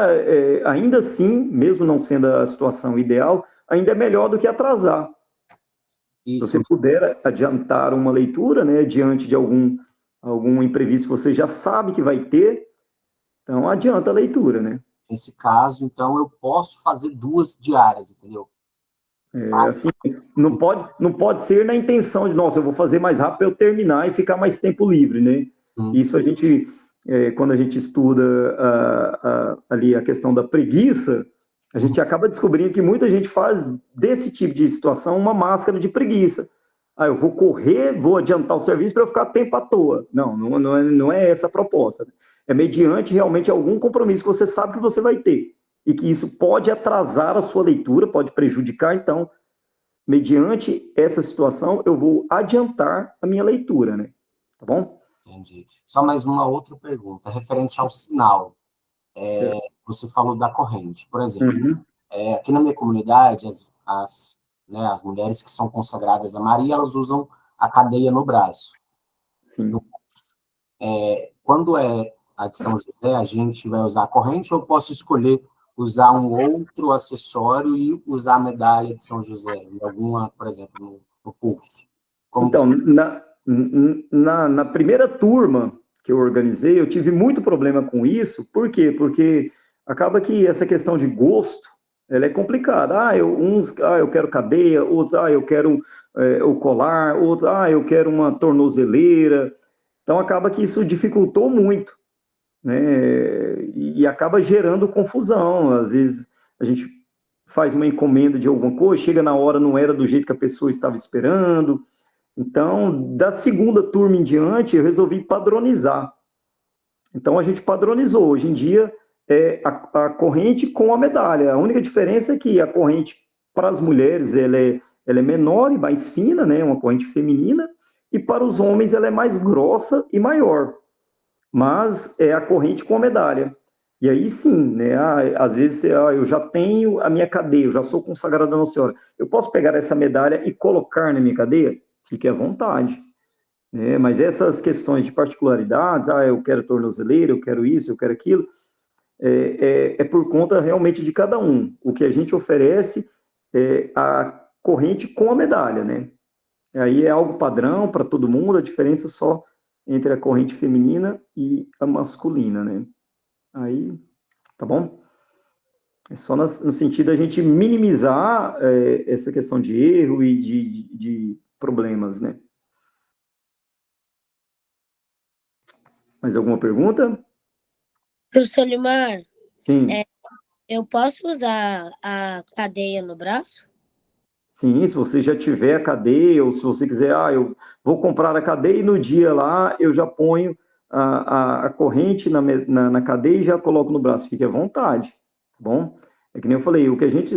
[SPEAKER 1] ainda assim, mesmo não sendo a situação ideal, ainda é melhor do que atrasar. Se
[SPEAKER 2] Isso,
[SPEAKER 1] você puder adiantar uma leitura, né, diante de algum imprevisto que você já sabe que vai ter, então adianta a leitura, né?
[SPEAKER 2] nesse caso, então, eu posso fazer 2 diárias, entendeu?
[SPEAKER 1] Assim, não pode ser na intenção de, nossa, eu vou fazer mais rápido para eu terminar e ficar mais tempo livre, né?
[SPEAKER 2] Hum,
[SPEAKER 1] Isso a gente, quando a gente estuda ali a questão da preguiça, a
[SPEAKER 2] hum,
[SPEAKER 1] gente acaba descobrindo que muita gente faz desse tipo de situação uma máscara de preguiça. Eu vou correr, vou adiantar o serviço para eu ficar tempo à toa. Não é essa a proposta. É mediante realmente algum compromisso que você sabe que você vai ter e que isso pode atrasar a sua leitura, pode prejudicar, então mediante essa situação, eu vou adiantar a minha leitura, né? Tá bom?
[SPEAKER 2] entendi. Só mais uma outra pergunta, referente ao sinal.
[SPEAKER 1] Certo.
[SPEAKER 2] Você falou da corrente, por exemplo.
[SPEAKER 1] Uhum.
[SPEAKER 2] Aqui na minha comunidade, né, as mulheres que são consagradas a Maria, elas usam a cadeia no braço.
[SPEAKER 1] Sim.
[SPEAKER 2] Quando é a de São José, a gente vai usar a corrente ou eu posso escolher usar um outro acessório e usar a medalha de São José, em alguma, por exemplo, no pulso? Como que...
[SPEAKER 1] Então, na primeira turma que eu organizei, eu tive muito problema com isso. Por quê? Porque acaba que essa questão de gosto, ela é complicada. Eu quero cadeia, outros, eu quero o colar, outros, eu quero uma tornozeleira. Então, acaba que isso dificultou muito, né? E acaba gerando confusão. Às vezes a gente faz uma encomenda de alguma coisa, chega na hora, não era do jeito que a pessoa estava esperando. Então, da segunda turma em diante, eu resolvi padronizar. Então, a gente padronizou. Hoje em dia, a corrente com a medalha. A única diferença é que a corrente para as mulheres ela é menor e mais fina, né? Uma corrente feminina, e para os homens ela é mais grossa e maior, mas é a corrente com a medalha. E aí sim, né? Às vezes eu já tenho a minha cadeia, eu já sou consagrado a Nossa Senhora. Eu posso pegar essa medalha e colocar na minha cadeia? Fique à vontade. Né? Mas essas questões de particularidades, eu quero tornozeleira, eu quero isso, eu quero aquilo, é por conta realmente de cada um. O que a gente oferece é a corrente com a medalha, né? Aí é algo padrão para todo mundo, a diferença só entre a corrente feminina e a masculina, né? Aí, tá bom? É só no sentido da gente minimizar essa questão de erro e de problemas, né? Mais alguma pergunta?
[SPEAKER 3] Professor Limar,
[SPEAKER 1] Sim.
[SPEAKER 3] eu posso usar a cadeia no braço?
[SPEAKER 1] Sim, se você já tiver a cadeia, ou se você quiser, eu vou comprar a cadeia e no dia lá eu já ponho a corrente na cadeia e já coloco no braço. Fique à vontade, tá bom? É que nem eu falei, o que a gente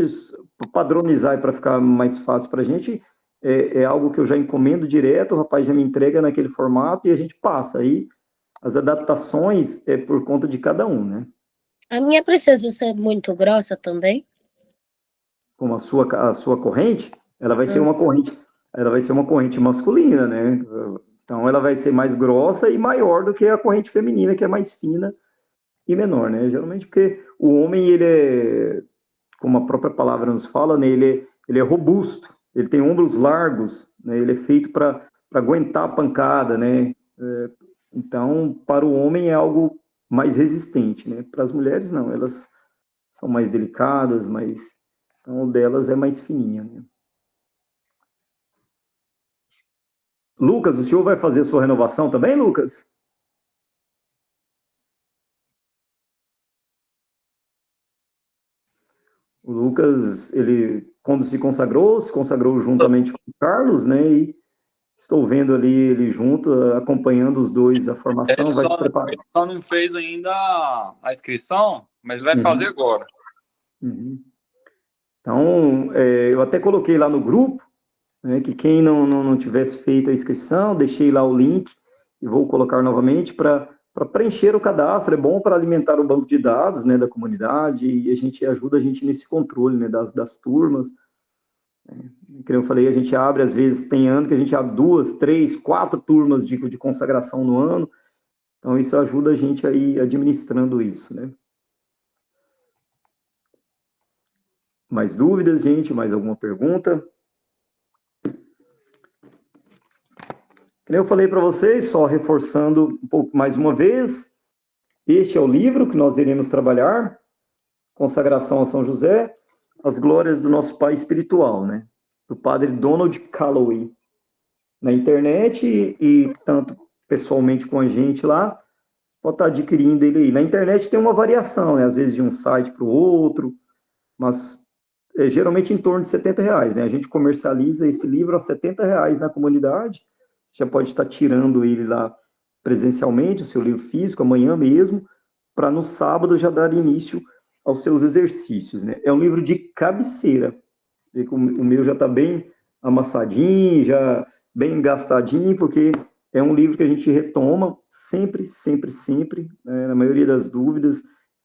[SPEAKER 1] padronizar para ficar mais fácil para a gente é algo que eu já encomendo direto, o rapaz já me entrega naquele formato e a gente passa. Aí as adaptações é por conta de cada um, né?
[SPEAKER 3] A minha precisa ser muito grossa também?
[SPEAKER 1] Como a sua corrente,
[SPEAKER 3] Hum.
[SPEAKER 1] ela vai ser uma corrente masculina, né? Então ela vai ser mais grossa e maior do que a corrente feminina, que é mais fina e menor, né? Geralmente porque o homem, ele como a própria palavra nos fala, né? Ele é robusto, ele tem ombros largos, né? Ele é feito para aguentar a pancada, né? Então, para o homem é algo mais resistente, né? Para as mulheres, não, elas são mais delicadas, então o delas é mais fininha, né? Lucas, o senhor vai fazer a sua renovação também, Lucas? O Lucas, ele, quando se consagrou juntamente com o Carlos, né? Estou vendo ali ele junto, acompanhando os dois a formação, vai se preparar.
[SPEAKER 4] Ele só não fez ainda a inscrição, mas vai fazer agora.
[SPEAKER 1] Uhum. Então, eu até coloquei lá no grupo, né, que quem não tivesse feito a inscrição, deixei lá o link e vou colocar novamente para preencher o cadastro. É bom para alimentar o banco de dados, né, da comunidade, e ajuda a gente nesse controle, né, das turmas. Como eu falei, a gente abre, às vezes, tem ano que a gente abre 2, 3, 4 turmas de consagração no ano, então isso ajuda a gente a ir administrando isso, né. Mais dúvidas, gente? Mais alguma pergunta? Como eu falei para vocês, só reforçando um pouco mais uma vez, este é o livro que nós iremos trabalhar, Consagração a São José, as glórias do nosso pai espiritual, né? Do padre Donald Calloway. Na internet e tanto pessoalmente com a gente lá, pode estar adquirindo ele aí. Na internet tem uma variação, né? Às vezes de um site para o outro, mas geralmente em torno de R$70, né? A gente comercializa esse livro a R$70 na comunidade. Você já pode estar tirando ele lá presencialmente, o seu livro físico, amanhã mesmo, para no sábado já dar início aos seus exercícios, né? É um livro de cabeceira. O meu já está bem amassadinho, já bem gastadinho, porque é um livro que a gente retoma sempre, né? Na maioria das dúvidas,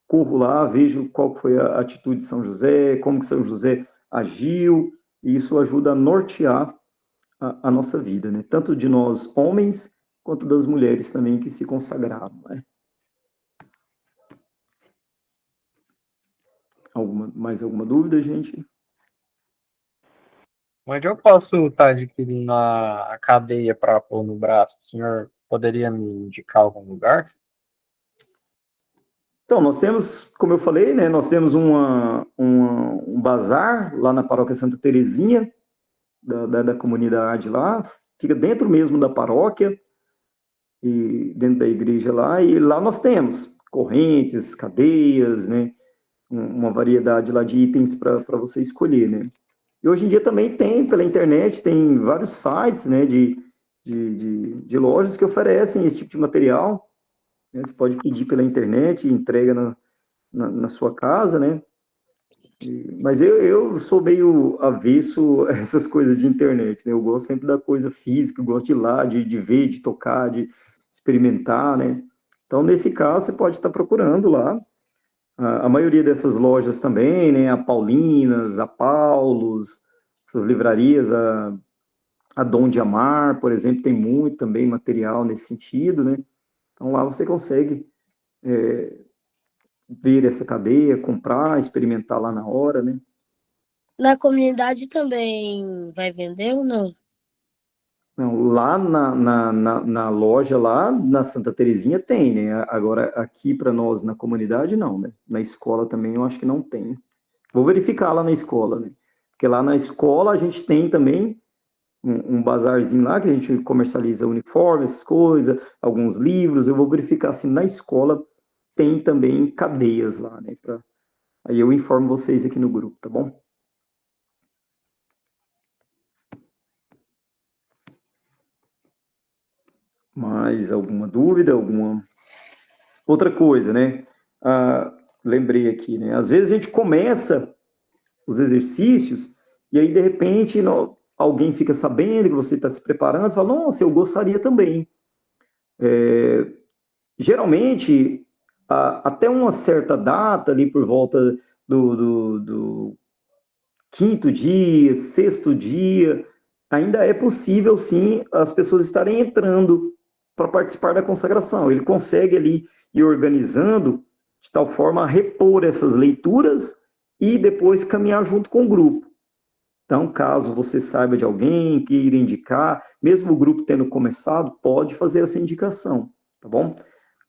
[SPEAKER 1] corro lá, vejo qual foi a atitude de São José, como que São José agiu, e isso ajuda a nortear a nossa vida, né? Tanto de nós homens, quanto das mulheres também que se consagraram, né? Mais alguma dúvida, gente?
[SPEAKER 5] Onde eu posso estar adquirindo a cadeia para pôr no braço? O senhor poderia me indicar algum lugar?
[SPEAKER 1] Então, nós temos, como eu falei, né, nós temos um bazar lá na paróquia Santa Terezinha, da comunidade lá, fica dentro mesmo da paróquia, e dentro da igreja lá, e lá nós temos correntes, cadeias, né, uma variedade lá de itens para você escolher, né. E hoje em dia também tem, pela internet, tem vários sites, né, de lojas que oferecem esse tipo de material, né, você pode pedir pela internet e entrega na sua casa, né. Mas eu sou meio avesso a essas coisas de internet, né? Eu gosto sempre da coisa física, eu gosto de ir lá, de ver, de tocar, de experimentar, né? Então, nesse caso, você pode estar procurando lá. A maioria dessas lojas também, né? A Paulinas, a Paulos, essas livrarias, a Dom de Amar, por exemplo, tem muito também material nesse sentido, né? Então, lá você consegue ver essa cadeia, comprar, experimentar lá na hora, né?
[SPEAKER 3] Na comunidade também vai vender ou não?
[SPEAKER 1] Não, lá na loja, lá na Santa Terezinha tem, né? Agora, aqui para nós, na comunidade, não, né? Na escola também eu acho que não tem. Vou verificar lá na escola, né? Porque lá na escola a gente tem também um bazarzinho lá, que a gente comercializa uniforme, essas coisas, alguns livros. Eu vou verificar se na escola tem também cadeias lá, né? Aí eu informo vocês aqui no grupo, tá bom? Mais alguma dúvida, alguma outra coisa, né? Lembrei aqui, né? Às vezes a gente começa os exercícios e aí, de repente, alguém fica sabendo que você está se preparando e fala, nossa, eu gostaria também. Geralmente, até uma certa data, ali por volta do quinto dia, sexto dia, ainda é possível, sim, as pessoas estarem entrando para participar da consagração. Ele consegue ali ir organizando de tal forma a repor essas leituras e depois caminhar junto com o grupo. Então, caso você saiba de alguém que irá indicar, mesmo o grupo tendo começado, pode fazer essa indicação, tá bom?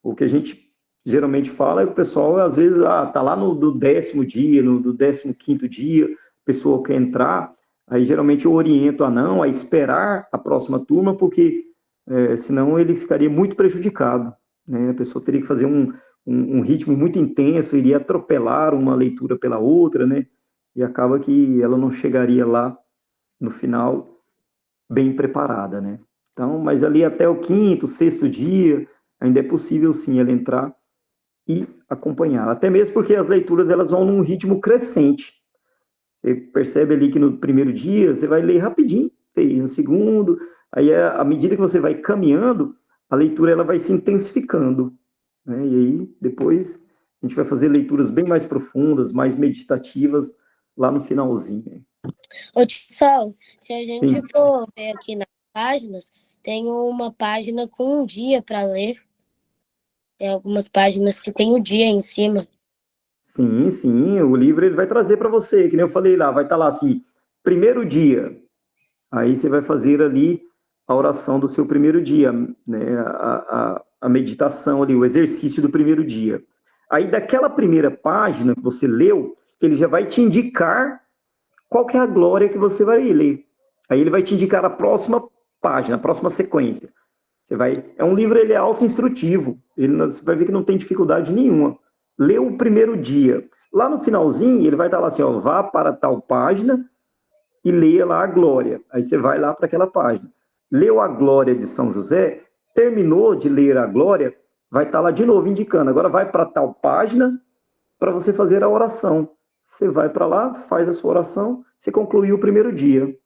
[SPEAKER 1] O que a gente geralmente fala é que o pessoal, às vezes, tá lá do 10º dia, do 15º dia, a pessoa quer entrar, aí geralmente eu oriento a esperar a próxima turma, porque senão ele ficaria muito prejudicado, né? A pessoa teria que fazer um ritmo muito intenso, iria atropelar uma leitura pela outra, né? E acaba que ela não chegaria lá, no final, bem preparada, né? Então, mas ali até o 5º, 6º dia, ainda é possível sim ela entrar e acompanhar. Até mesmo porque as leituras elas vão num ritmo crescente. Você percebe ali que no primeiro dia você vai ler rapidinho, no segundo, aí à medida que você vai caminhando, a leitura ela vai se intensificando, né? E aí depois a gente vai fazer leituras bem mais profundas, mais meditativas lá no finalzinho.
[SPEAKER 3] Ô, Sol, se a gente
[SPEAKER 1] Sim.
[SPEAKER 3] for ver aqui nas páginas, tem uma página com um dia para ler. Tem algumas páginas que tem o dia em cima.
[SPEAKER 1] Sim, sim, o livro ele vai trazer para você, que nem eu falei lá, vai estar lá assim, primeiro dia, aí você vai fazer ali a oração do seu primeiro dia, né, a meditação ali, o exercício do primeiro dia. Aí daquela primeira página que você leu, ele já vai te indicar qual que é a glória que você vai ler. Aí ele vai te indicar a próxima página, a próxima sequência. É um livro, ele é autoinstrutivo, você vai ver que não tem dificuldade nenhuma. Lê o primeiro dia. Lá no finalzinho, ele vai estar lá assim, ó, vá para tal página e leia lá a glória. Aí você vai lá para aquela página. Leu a glória de São José, terminou de ler a glória, vai estar lá de novo indicando. Agora vai para tal página para você fazer a oração. Você vai para lá, faz a sua oração, você concluiu o primeiro dia.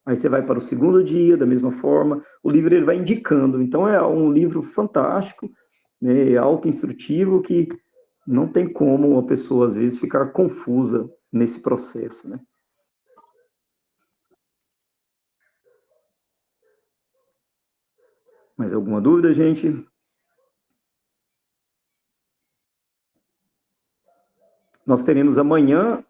[SPEAKER 1] Aí você vai para o segundo dia, da mesma forma. O livro ele vai indicando. Então é um livro fantástico, né, autoinstrutivo, que não tem como uma pessoa, às vezes, ficar confusa nesse processo, né? Mais alguma dúvida, gente? Nós teremos amanhã,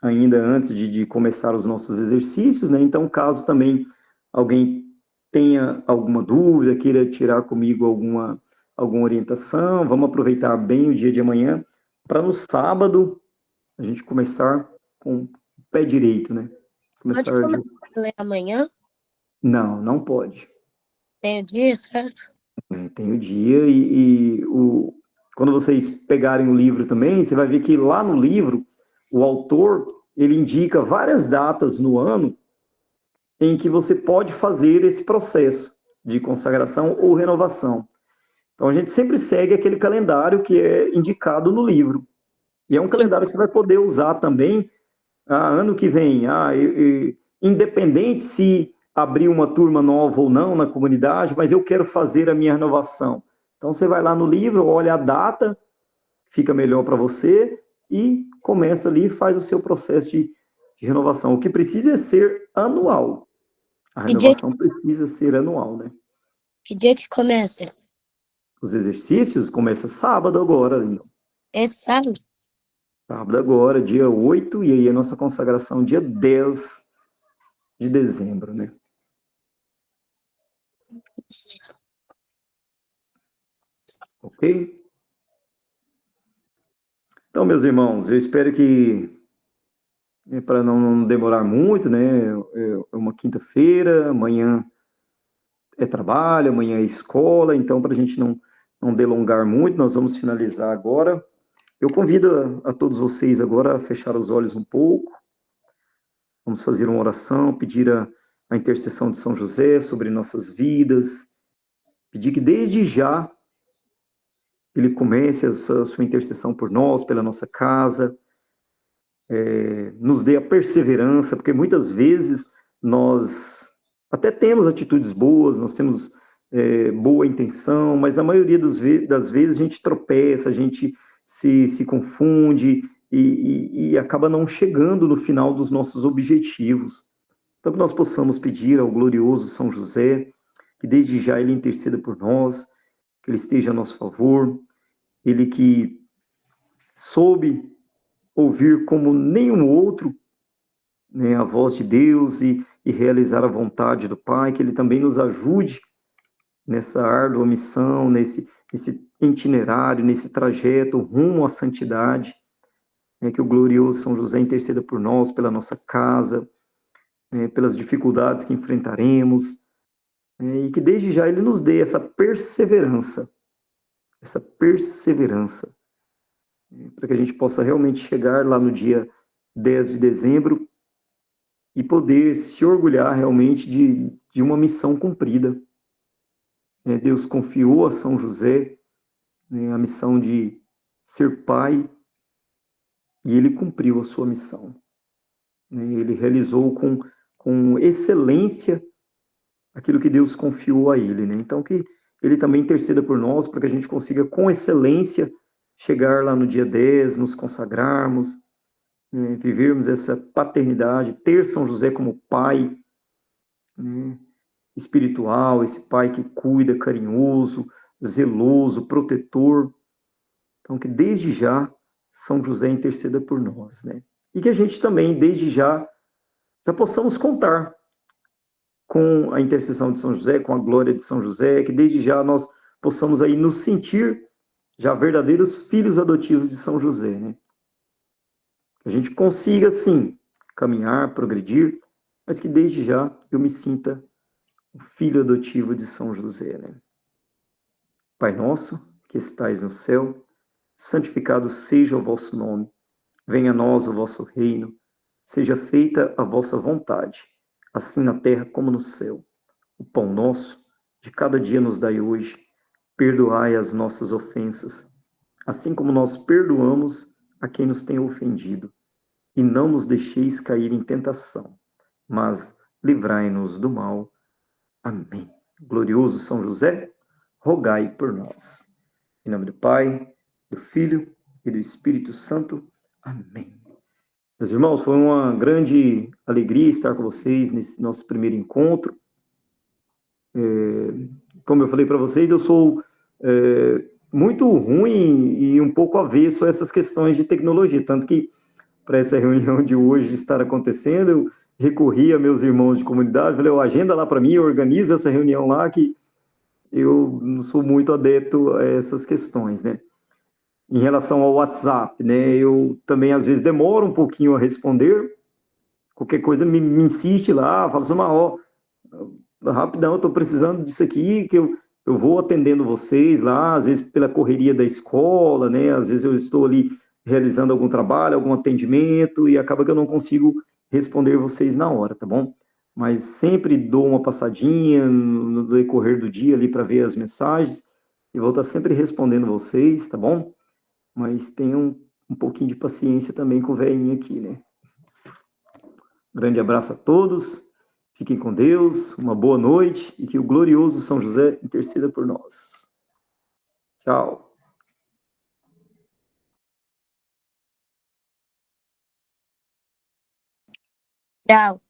[SPEAKER 1] ainda antes de começar os nossos exercícios, né? Então, caso também alguém tenha alguma dúvida, queira tirar comigo alguma orientação, vamos aproveitar bem o dia de amanhã, para no sábado a gente começar com o pé direito, né?
[SPEAKER 3] Pode começar a ler amanhã?
[SPEAKER 1] Não, não pode.
[SPEAKER 3] Tem o dia, certo?
[SPEAKER 1] Tem o dia quando vocês pegarem o livro também, você vai ver que lá no livro, o autor, ele indica várias datas no ano em que você pode fazer esse processo de consagração ou renovação. Então, a gente sempre segue aquele calendário que é indicado no livro. E é um calendário que você vai poder usar também ano que vem. Independente se abrir uma turma nova ou não na comunidade, mas eu quero fazer a minha renovação. Então, você vai lá no livro, olha a data, fica melhor para você, e começa ali e faz o seu processo de renovação. O que precisa é ser anual. A renovação precisa ser anual, né?
[SPEAKER 3] Que dia que começa?
[SPEAKER 1] Os exercícios começam sábado agora, Lindon.
[SPEAKER 3] Esse sábado?
[SPEAKER 1] Sábado agora, dia 8, e aí a nossa consagração dia 10 de dezembro, né? Ok? Então, meus irmãos, eu espero que, para não demorar muito, né? É uma quinta-feira, amanhã é trabalho, amanhã é escola, então, para a gente não delongar muito, nós vamos finalizar agora. Eu convido a todos vocês agora a fechar os olhos um pouco. Vamos fazer uma oração, pedir a intercessão de São José sobre nossas vidas, pedir que desde já ele comece a sua intercessão por nós, pela nossa casa, nos dê a perseverança, porque muitas vezes nós até temos atitudes boas, nós temos boa intenção, mas na maioria das vezes a gente tropeça, a gente se confunde e acaba não chegando no final dos nossos objetivos. Então, que nós possamos pedir ao glorioso São José, que desde já ele interceda por nós, que ele esteja a nosso favor, ele que soube ouvir como nenhum outro, né, a voz de Deus e realizar a vontade do Pai, que ele também nos ajude nessa árdua missão, nesse itinerário, nesse trajeto rumo à santidade, né, que o glorioso São José interceda por nós, pela nossa casa, pelas dificuldades que enfrentaremos, e que desde já ele nos dê essa perseverança, para que a gente possa realmente chegar lá no dia 10 de dezembro e poder se orgulhar realmente de uma missão cumprida, Deus confiou a São José, né, a missão de ser pai, e ele cumpriu a sua missão. Né? Ele realizou com excelência aquilo que Deus confiou a ele. Né? Então, que ele também interceda por nós, para que a gente consiga, com excelência, chegar lá no dia 10, nos consagrarmos, né? Vivermos essa paternidade, ter São José como pai, né? Espiritual, esse pai que cuida, carinhoso, zeloso, protetor. Então, que desde já São José interceda por nós, né? E que a gente também, desde já possamos contar com a intercessão de São José, com a glória de São José, que desde já nós possamos aí nos sentir já verdadeiros filhos adotivos de São José, né? Que a gente consiga, sim, caminhar, progredir, mas que desde já eu me sinta um filho adotivo de São José, né? Pai nosso, que estais no céu, santificado seja o vosso nome. Venha a nós o vosso reino. Seja feita a vossa vontade, assim na terra como no céu. O pão nosso, de cada dia nos dai hoje. Perdoai as nossas ofensas, assim como nós perdoamos a quem nos tem ofendido. E não nos deixeis cair em tentação, mas livrai-nos do mal. Amém. Glorioso São José, rogai por nós. Em nome do Pai, do Filho e do Espírito Santo. Amém. Meus irmãos, foi uma grande alegria estar com vocês nesse nosso primeiro encontro. Como eu falei para vocês, eu sou muito ruim e um pouco avesso a essas questões de tecnologia, tanto que para essa reunião de hoje estar acontecendo, eu recorri a meus irmãos de comunidade, falei, agenda lá para mim, organiza essa reunião lá, que eu não sou muito adepto a essas questões, né? Em relação ao WhatsApp, né? Eu também, às vezes, demoro um pouquinho a responder. Qualquer coisa me insiste lá, fala assim, rapidão, eu estou precisando disso aqui, que eu vou atendendo vocês lá, às vezes pela correria da escola, né? Às vezes eu estou ali realizando algum trabalho, algum atendimento, e acaba que eu não consigo responder vocês na hora, tá bom? Mas sempre dou uma passadinha no decorrer do dia ali para ver as mensagens, e vou estar sempre respondendo vocês, tá bom? Mas tenham um pouquinho de paciência também com o velhinho aqui, né? Grande abraço a todos, fiquem com Deus, uma boa noite e que o glorioso São José interceda por nós. Tchau.
[SPEAKER 3] Tchau.